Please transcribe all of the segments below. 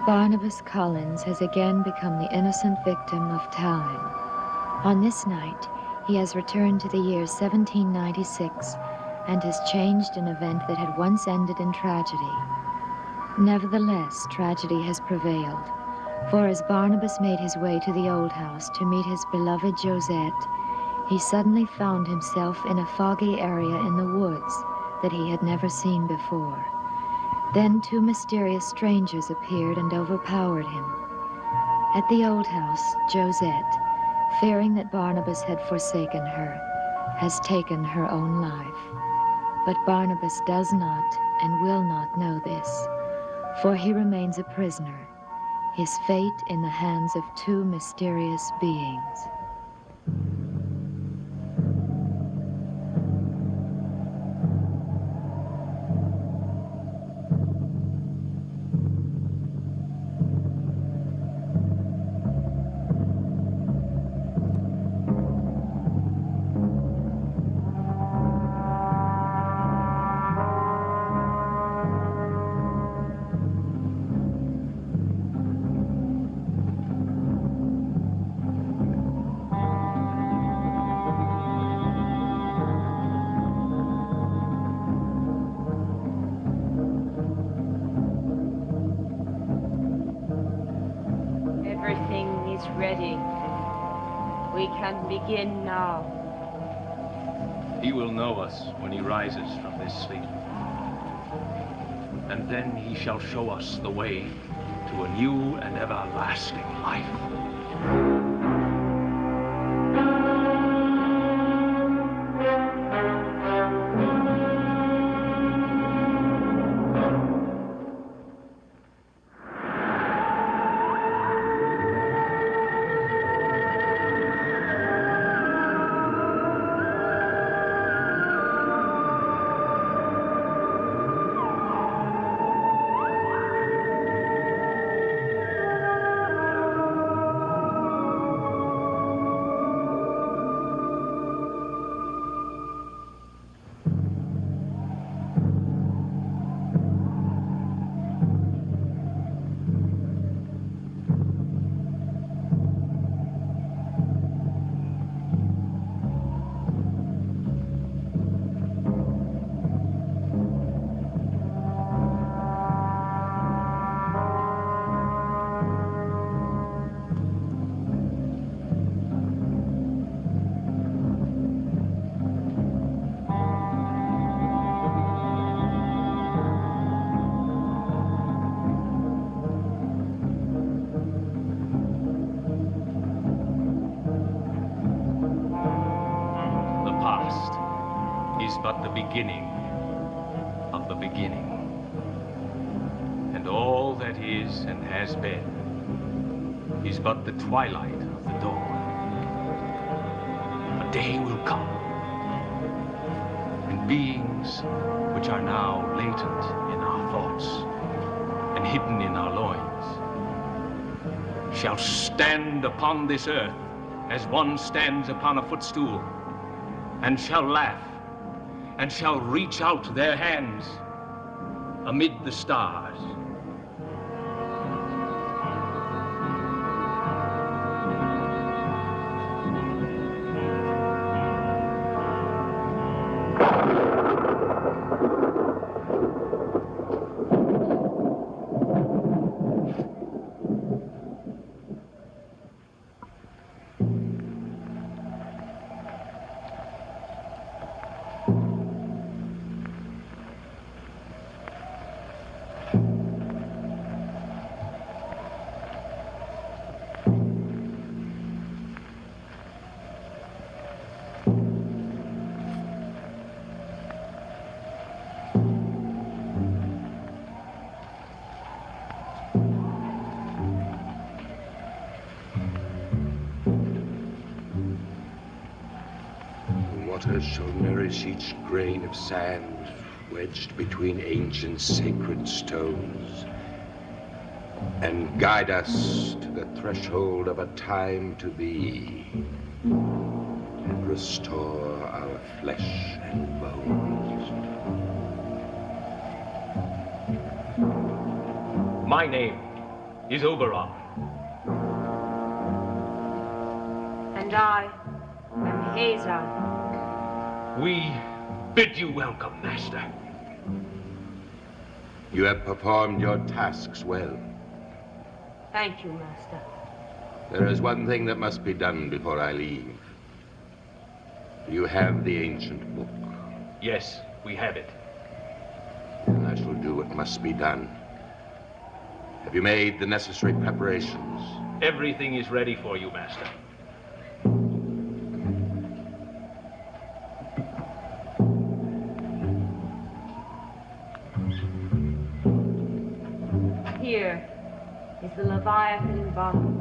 Barnabas Collins has again become the innocent victim of time. On this night, he has returned to the year 1796 and has changed an event that had once ended in tragedy. Nevertheless, tragedy has prevailed, for as Barnabas made his way to the old house to meet his beloved Josette, he suddenly found himself in a foggy area in the woods that he had never seen before. Then two mysterious strangers appeared and overpowered him. At the old house, Josette, fearing that Barnabas had forsaken her, has taken her own life. But Barnabas does not and will not know this, for he remains a prisoner, his fate in the hands of two mysterious beings. Ready. We can begin now. He will know us when he rises from this sleep. And then he shall show us the way to a new and everlasting life. But the beginning of the beginning. And all that is and has been is but the twilight of the dawn. A day will come, and beings which are now latent in our thoughts and hidden in our loins shall stand upon this earth as one stands upon a footstool, and shall laugh and shall reach out their hands amid the stars. Waters shall nourish each grain of sand wedged between ancient sacred stones, and guide us to the threshold of a time to be, and restore our flesh and bones. My name is Oberon. And I am Hazer. We bid you welcome, Master. You have performed your tasks well. Thank you, Master. There is one thing that must be done before I leave. You have the ancient book. Yes, we have it. And I shall do what must be done. Have you made the necessary preparations? Everything is ready for you, Master. Here is the Leviathan bottle.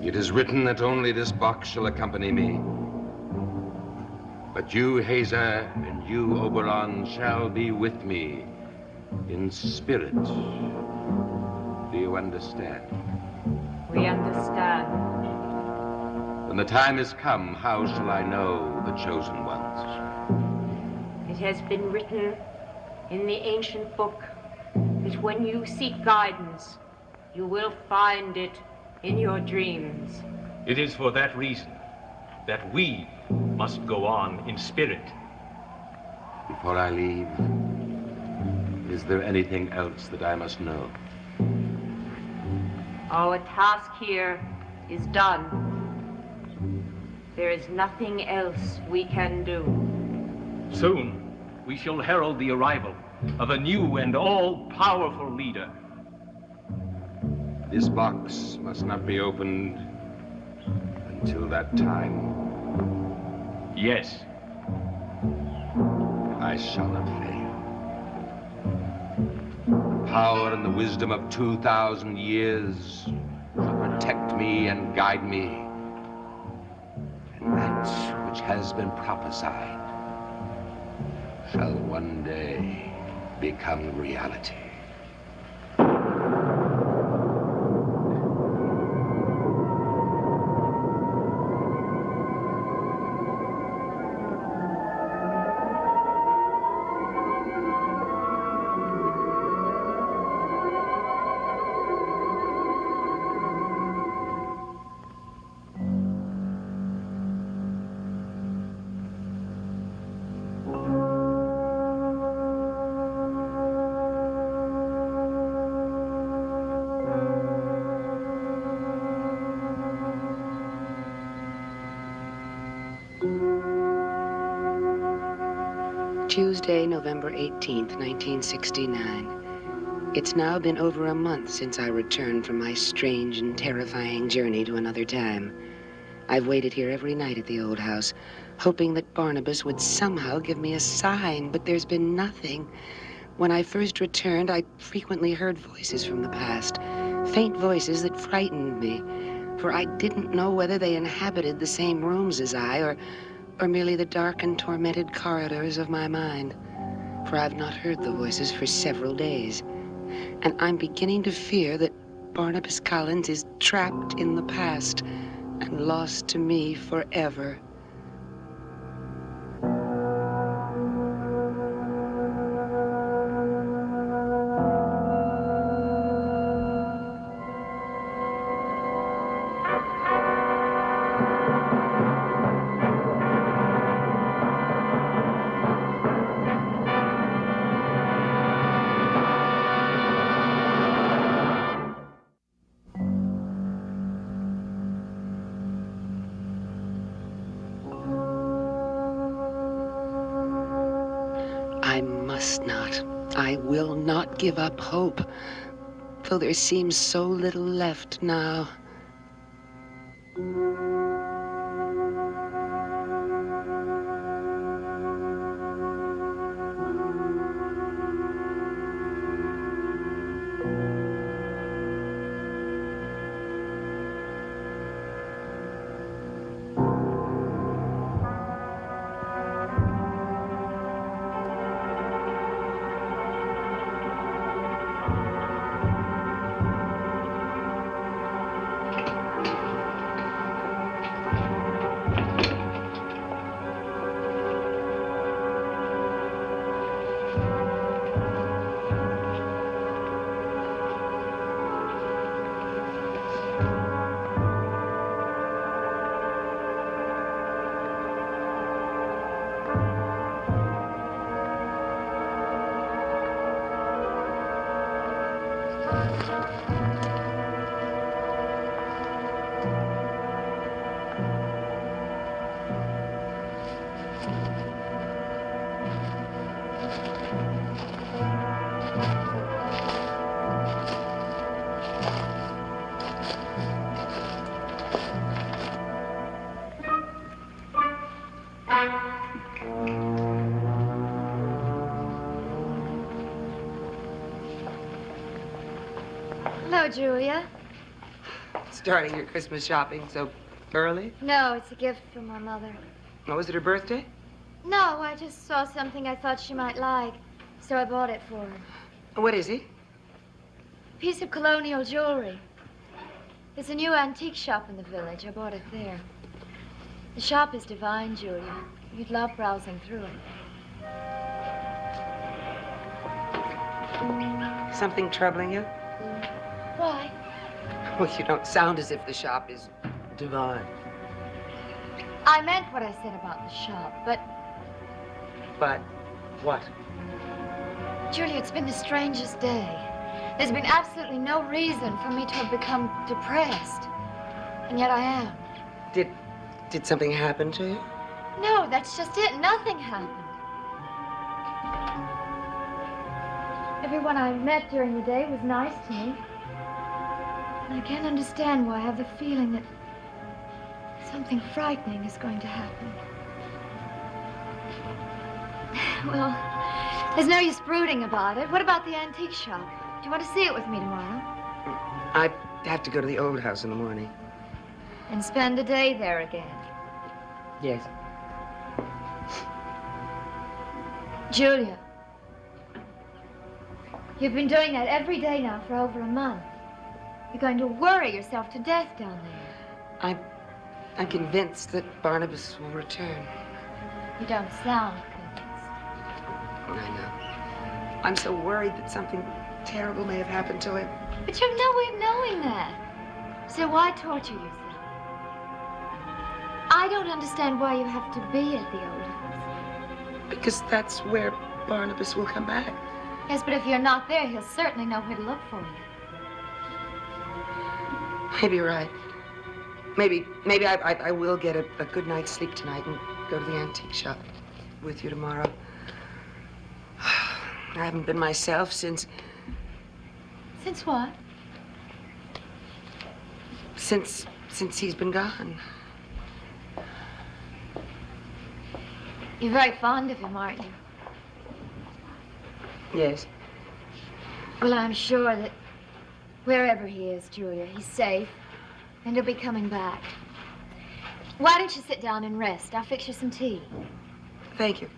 It is written that only this box shall accompany me. But you, Hazer, and you, Oberon, shall be with me in spirit. Do you understand? We understand. When the time has come, how shall I know the chosen ones? It has been written in the ancient book that when you seek guidance, you will find it in your dreams. It is for that reason that we must go on in spirit. Before I leave, is there anything else that I must know? Our task here is done. There is nothing else we can do. Soon, we shall herald the arrival of a new and all-powerful leader. This box must not be opened until that time. Yes. I shall not fail. The power and the wisdom of 2,000 years shall protect me and guide me. And that which has been prophesied shall one day become reality. Tuesday, November 18th, 1969. It's now been over a month since I returned from my strange and terrifying journey to another time. I've waited here every night at the old house, hoping that Barnabas would somehow give me a sign, but there's been nothing. When I first returned, I frequently heard voices from the past, faint voices that frightened me, for I didn't know whether they inhabited the same rooms as I, or merely the dark and tormented corridors of my mind. For I've not heard the voices for several days. And I'm beginning to fear that Barnabas Collins is trapped in the past and lost to me forever. I must not. I will not give up hope, though there seems so little left now. Hello, Julia. Starting your Christmas shopping so early? No, it's a gift from my mother. Oh, was it her birthday? No, I just saw something I thought she might like, so I bought it for her. What is it? A piece of colonial jewelry. There's a new antique shop in the village. I bought it there. The shop is divine, Julia. You'd love browsing through it. Something troubling you? Why? Well, you don't sound as if the shop is divine. I meant what I said about the shop, but But what? Julia, it's been the strangest day. There's been absolutely no reason for me to have become depressed. And yet I am. Did something happen to you? No, that's just it. Nothing happened. Everyone I met during the day was nice to me. And I can't understand why I have the feeling that something frightening is going to happen. Well, there's no use brooding about it. What about the antique shop? Do you want to see it with me tomorrow? I have to go to the old house in the morning. And spend a day there again? Yes. Julia, you've been doing that every day now for over a month. You're going to worry yourself to death down there. I'm convinced that Barnabas will return. You don't sound convinced. I know. I'm so worried that something terrible may have happened to him. But you have no way of knowing that. So why torture yourself? I don't understand why you have to be at the old house. Because that's where Barnabas will come back. Yes, but if you're not there, he'll certainly know where to look for you. Maybe you're right. Maybe I will get a good night's sleep tonight and go to the antique shop with you tomorrow. I haven't been myself since... Since what? Since he's been gone. You're very fond of him, aren't you? Yes. Well, I'm sure that wherever he is, Julia, he's safe, and he'll be coming back. Why don't you sit down and rest? I'll fix you some tea. Thank you.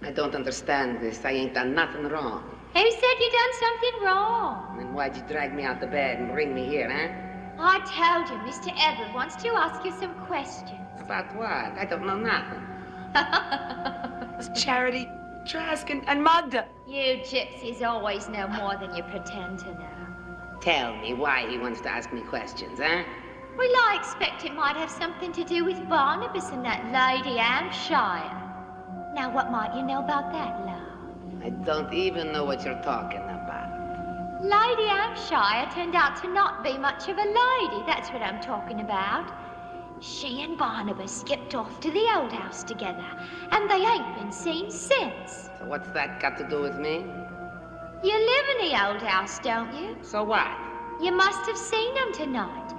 I don't understand this. I ain't done nothing wrong. Who said you done something wrong? Then why'd you drag me out the bed and bring me here, huh? I told you, Mr. Edward wants to ask you some questions. About what? I don't know nothing. It's Charity, Trask, and Magda. You gypsies always know more than you pretend to know. Tell me why he wants to ask me questions, huh? Well, I expect it might have something to do with Barnabas and that Lady Hampshire. Now, what might you know about that, love? I don't even know what you're talking about. Lady Hampshire turned out to not be much of a lady. That's what I'm talking about. She and Barnabas skipped off to the old house together, and they ain't been seen since. So what's that got to do with me? You live in the old house, don't you? So what? You must have seen them tonight.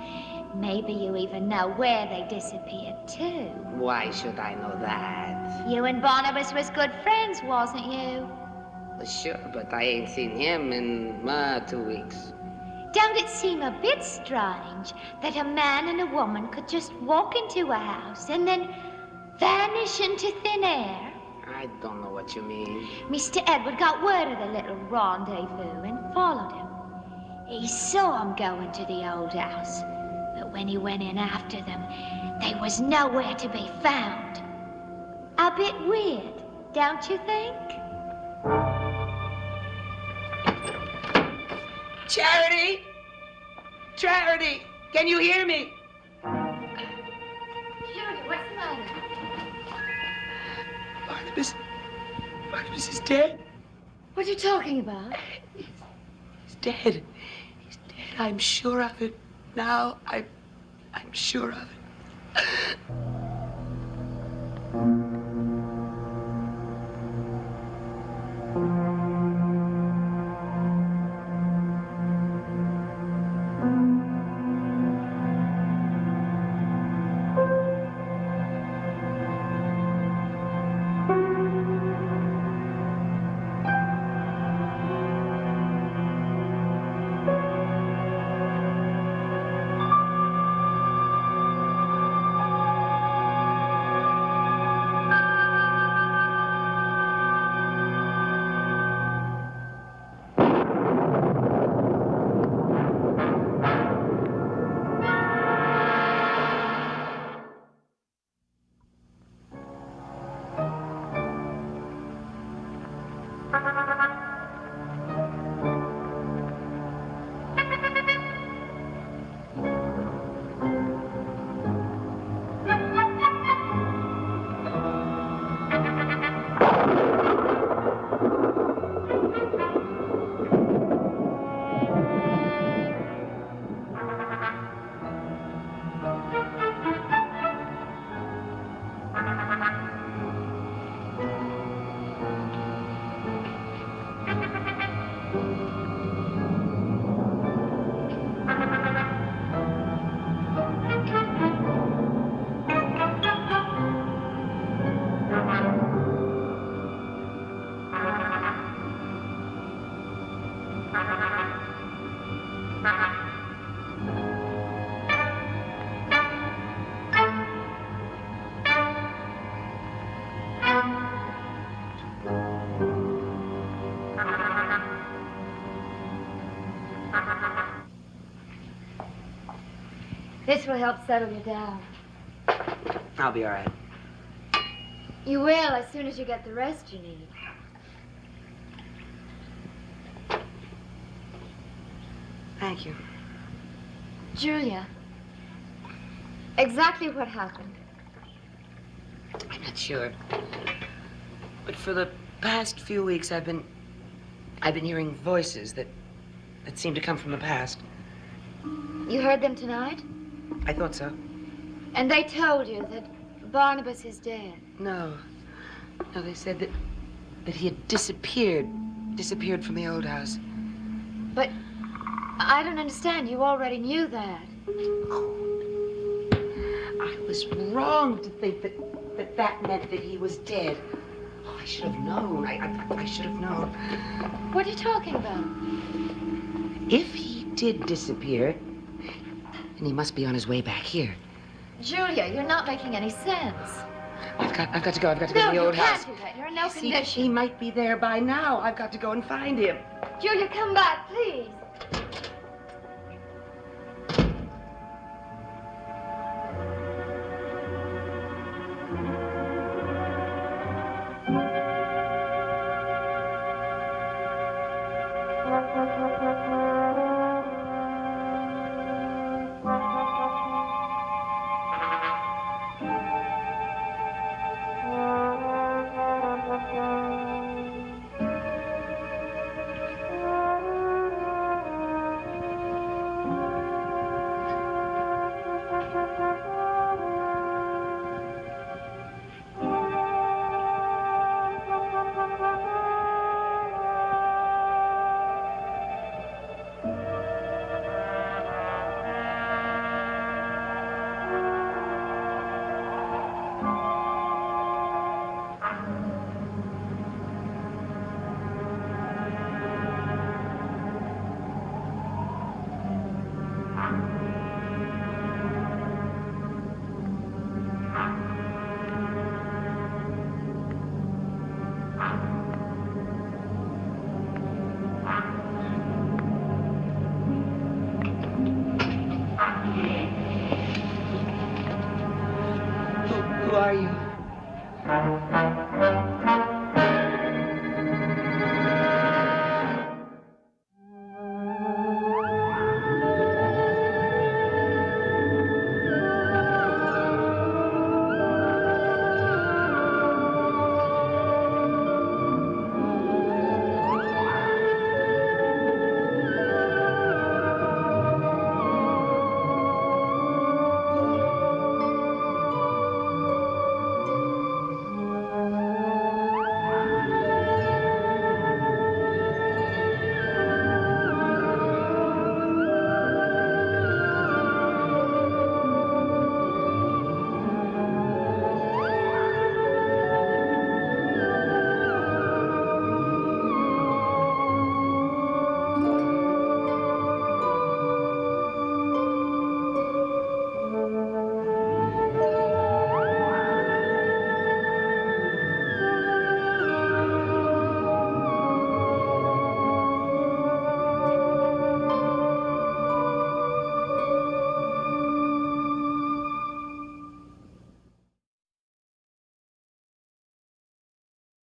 Maybe you even know where they disappeared to. Why should I know that? You and Barnabas was good friends, wasn't you? Well, sure, but I ain't seen him in 2 weeks. Don't it seem a bit strange that a man and a woman could just walk into a house and then vanish into thin air? I don't know what you mean. Mr. Edward got word of the little rendezvous and followed him. He saw 'em going to the old house, but when he went in after them, they was nowhere to be found. A A bit weird, don't you think? Charity! Charity! Can you hear me? Julia, what's the matter? Barnabas is dead. What are you talking about? He's dead. He's dead. I'm sure of it. Now I'm sure of it. This will help settle you down. I'll be all right. You will as soon as you get the rest you need. Thank you. Julia, exactly what happened? I'm not sure. But for the past few weeks, I've been hearing voices that seem to come from the past. You heard them tonight? I thought so. And they told you that Barnabas is dead? No. No, they said that he had disappeared from the old house. But I don't understand. You already knew that. I was wrong to think that meant that he was dead. Oh, I should have known. I should have known. What are you talking about? If he did disappear, then he must be on his way back here. Julia, you're not making any sense. I've got to go. I've got to go to the old house. No, you can't do that. You're in no See, condition. he might be there by now. I've got to go and find him. Julia, come back, please.